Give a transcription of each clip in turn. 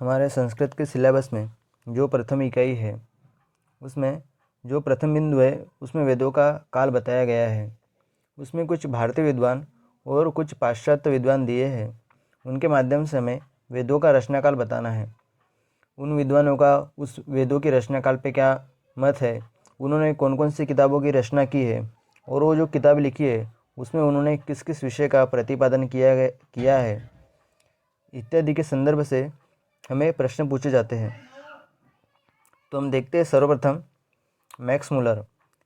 हमारे संस्कृत के सिलेबस में जो प्रथम इकाई है उसमें जो प्रथम बिंदु है उसमें वेदों का काल बताया गया है। उसमें कुछ भारतीय विद्वान और कुछ पाश्चात्य विद्वान दिए हैं। उनके माध्यम से हमें वेदों का रचनाकाल बताना है। उन विद्वानों का उस वेदों की रचना काल पे क्या मत है, उन्होंने कौन कौन सी किताबों की रचना की है और वो जो किताब लिखी है उसमें उन्होंने किस किस विषय का प्रतिपादन किया है इत्यादि के संदर्भ से हमें प्रश्न पूछे जाते हैं। तो हम देखते हैं सर्वप्रथम मैक्स मुलर।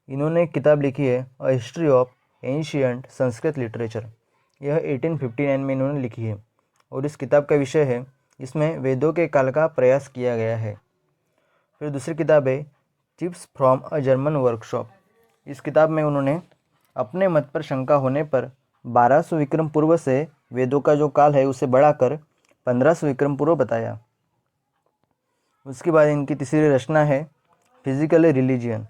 इन्होंने एक किताब लिखी है a history of ancient Sanskrit literature. यह 1859 में इन्होंने लिखी है और इस किताब का विषय है, इसमें वेदों के काल का प्रयास किया गया है। फिर दूसरी किताब है tips from a German workshop. इस किताब में उन्होंने अपने मत पर शंका होने पर 1200 विक्रम पूर्व से वेदों का जो काल है उसे बढ़ाकर 1500 विक्रम पूर्व बताया। उसके बाद इनकी तीसरी रचना है फिजिकल रिलीजियन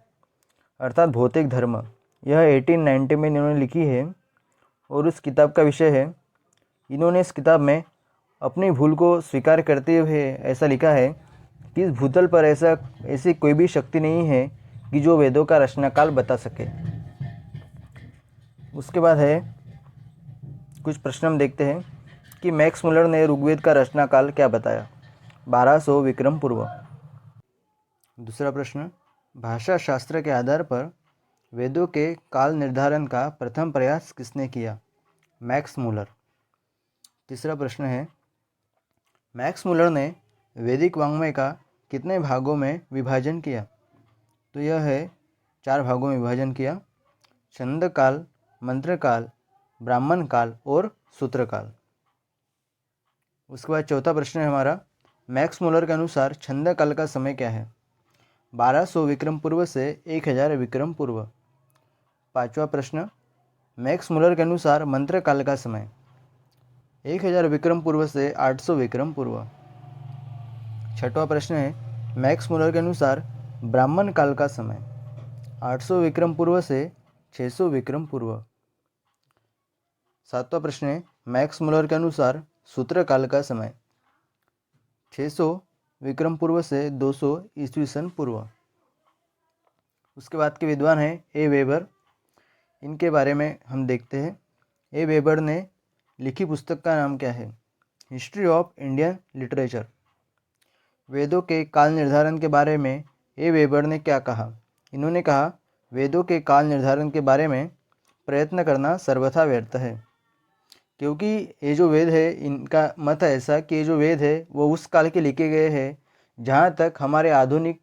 अर्थात भौतिक धर्म। यह 1890 में इन्होंने लिखी है और उस किताब का विषय है, इन्होंने इस किताब में अपनी भूल को स्वीकार करते हुए ऐसा लिखा है कि इस भूतल पर ऐसी कोई भी शक्ति नहीं है कि जो वेदों का रचनाकाल बता सके। उसके बाद है कुछ प्रश्न हम देखते हैं कि मैक्स मुलर ने ऋग्वेद का रचनाकाल क्या बताया। 1200 विक्रम पूर्व। दूसरा प्रश्न, भाषा शास्त्र के आधार पर वेदों के काल निर्धारण का प्रथम प्रयास किसने किया। Max Muller. तीसरा प्रश्न है, मैक्स मुलर ने वैदिक वाङ्मय का कितने भागों में विभाजन किया। तो यह है 4 भागों में विभाजन किया, छंद काल, मंत्र काल, ब्राह्मण काल और सूत्र काल। उसके बाद चौथा प्रश्न है हमारा, मैक्स मुलर के अनुसार छंद काल का समय क्या है। 1200 विक्रम पूर्व से 1000 विक्रम पूर्व। पांचवा प्रश्न, मैक्स मुलर के अनुसार मंत्र काल का समय 1000 विक्रम पूर्व से 800 विक्रम पूर्व। छठवां प्रश्न है, मैक्स मुलर के अनुसार ब्राह्मण काल का समय 800 विक्रम पूर्व से 600 विक्रम पूर्व। सातवां प्रश्न है, मैक्स मुलर के अनुसार सूत्र काल का समय 600 विक्रम पूर्व से 200 ईस्वी सन पूर्व। उसके बाद के विद्वान हैं ए वेबर। इनके बारे में हम देखते हैं। ए वेबर ने लिखी पुस्तक का नाम क्या है, हिस्ट्री ऑफ इंडियन लिटरेचर। वेदों के काल निर्धारण के बारे में ए वेबर ने क्या कहा। इन्होंने कहा, वेदों के काल निर्धारण के बारे में प्रयत्न करना सर्वथा व्यर्थ है, क्योंकि ये जो वेद है इनका मत है ऐसा कि ये जो वेद है वो उस काल के लिखे गए हैं जहाँ तक हमारे आधुनिक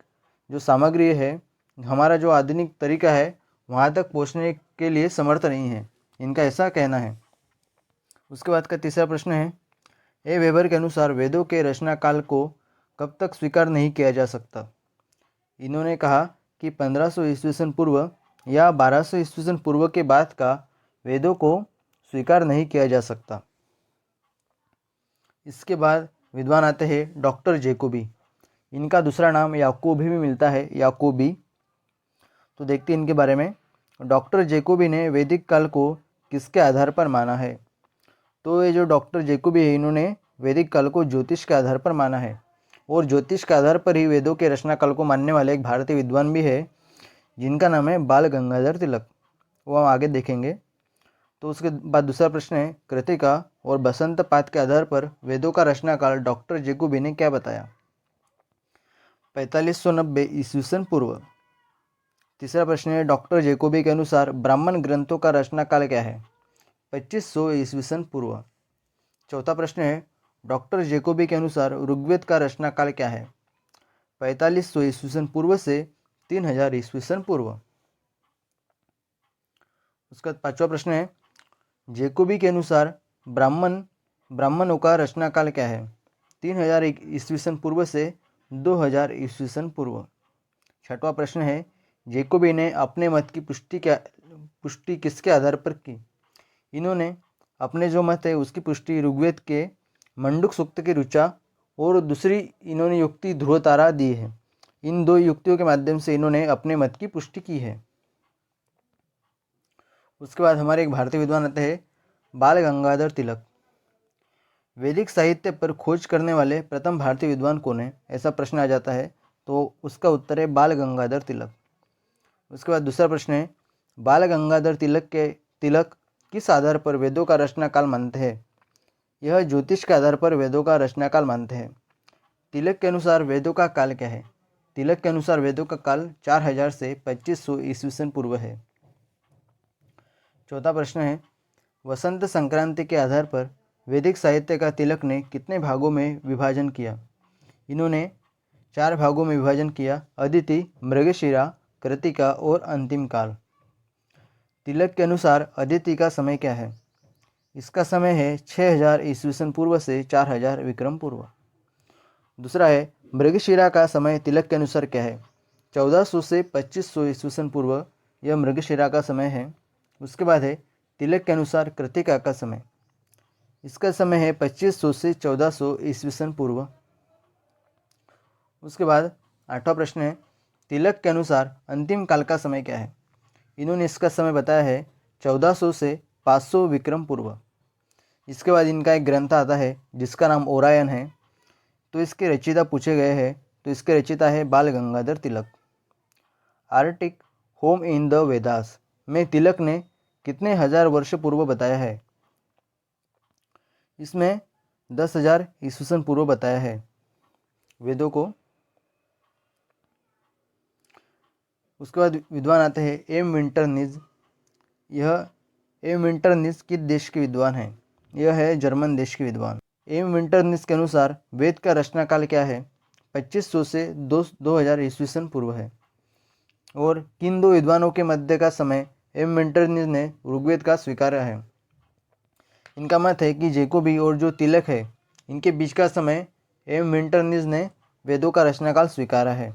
जो सामग्री है, हमारा जो आधुनिक तरीका है वहाँ तक पहुँचने के लिए समर्थ नहीं है, इनका ऐसा कहना है। उसके बाद का तीसरा प्रश्न है, ए वेबर के अनुसार वेदों के रचना काल को कब तक स्वीकार नहीं किया जा सकता। इन्होंने कहा कि 1500 ईस्वी सन पूर्व या 1200 ईस्वी सन पूर्व के बाद का वेदों को स्वीकार नहीं किया जा सकता। इसके बाद विद्वान आते हैं डॉक्टर जेकोबी। इनका दूसरा नाम याकूबी भी मिलता है, याकूबी। तो देखते हैं इनके बारे में। डॉक्टर जेकोबी ने वैदिक काल को किसके आधार पर माना है। तो ये जो डॉक्टर जेकोबी है इन्होंने वैदिक काल को ज्योतिष के आधार पर माना है और ज्योतिष के आधार पर ही वेदों के रचना काल को मानने वाले एक भारतीय विद्वान भी है जिनका नाम है बाल गंगाधर तिलक। वो हम आगे देखेंगे। तो उसके बाद दूसरा प्रश्न है, कृतिका और बसंत पात के आधार पर वेदों का रचना काल डॉक्टर जेकोबी ने क्या बताया। 4590 ईस्वी सन पूर्व। तीसरा प्रश्न है, डॉक्टर जेकोबी के अनुसार ब्राह्मण ग्रंथों का रचना काल क्या है। 2500 ईस्वी सन पूर्व। चौथा प्रश्न है, डॉक्टर जेकोबी के अनुसार ऋग्वेद का रचना काल क्या है। 4500 ईस्वी सन पूर्व से 3000 ईस्वी सन पूर्व। उसका पांचवा प्रश्न है, जेकोबी के अनुसार ब्राह्मणों का रचना काल क्या है। 3000 ईस्वी सन पूर्व से 2000 ईस्वी सन पूर्व। छठवां प्रश्न है, जेकोबी ने अपने मत की पुष्टि किसके आधार पर की। इन्होंने अपने जो मत है उसकी पुष्टि ऋग्वेद के मंडूक सूक्त की ऋचा और दूसरी इन्होंने युक्ति ध्रुव तारा दी है। इन 2 युक्तियों के माध्यम से इन्होंने अपने मत की पुष्टि की है। उसके बाद हमारे एक भारतीय विद्वान आते हैं बाल गंगाधर तिलक। वैदिक साहित्य पर खोज करने वाले प्रथम भारतीय विद्वान कौन है, ऐसा प्रश्न आ जाता है तो उसका उत्तर है बाल गंगाधर तिलक। उसके बाद दूसरा प्रश्न है, बाल गंगाधर तिलक किस आधार पर वेदों का रचना काल मानते हैं? यह ज्योतिष के आधार पर वेदों का रचना काल मानते हैं। तिलक के अनुसार वेदों का काल क्या है? तिलक के अनुसार वेदों का काल 4000 से 2500 ईस्वी पूर्व है। चौथा प्रश्न है, वसंत संक्रांति के आधार पर वैदिक साहित्य का तिलक ने कितने भागों में विभाजन किया? इन्होंने 4 भागों में विभाजन किया, अदिति, मृगशिरा, कृतिका और अंतिम काल। तिलक के अनुसार अदिति का समय क्या है? इसका समय है 6000 ईस्वी पूर्व से 4000 विक्रम पूर्व। दूसरा है, मृगशिरा का समय तिलक के अनुसार क्या है? 1400 से 2500 ईस्वी पूर्व यह मृगशिरा का समय है। उसके बाद है तिलक के अनुसार कृतिका का समय, इसका समय है 2500 से 1400 ईस्वी पूर्व। उसके बाद 8वां प्रश्न है, तिलक के अनुसार अंतिम काल का समय क्या है? इन्होंने इसका समय बताया है 1400 से 500 विक्रम पूर्व। इसके बाद इनका एक ग्रंथ आता है जिसका नाम ओरायन है, तो इसके रचयिता पूछे गए हैं, तो इसके रचयिता है Bal Gangadhar Tilak. Arctic home in the Vedas में तिलक ने कितने हजार वर्ष पूर्व बताया है? इसमें 10,000 ईस्वी पूर्व बताया है वेदों को। उसके बाद विद्वान आते हैं एम विंटरनिज। यह एम विंटरनिज किस देश के विद्वान हैं? यह है जर्मन देश के विद्वान। एम विंटरनिज के अनुसार वेद का रचना काल क्या है? 2500 से 2000 ईस्वी पूर्व है। और किन दो विद्वानों के मध्य का समय एम विंटरनिज ने ऋग्वेद का स्वीकारा है? इनका मत है कि जैकोबी और जो तिलक है इनके बीच का समय एम विंटरनिज ने वेदों का रचनाकाल स्वीकारा है।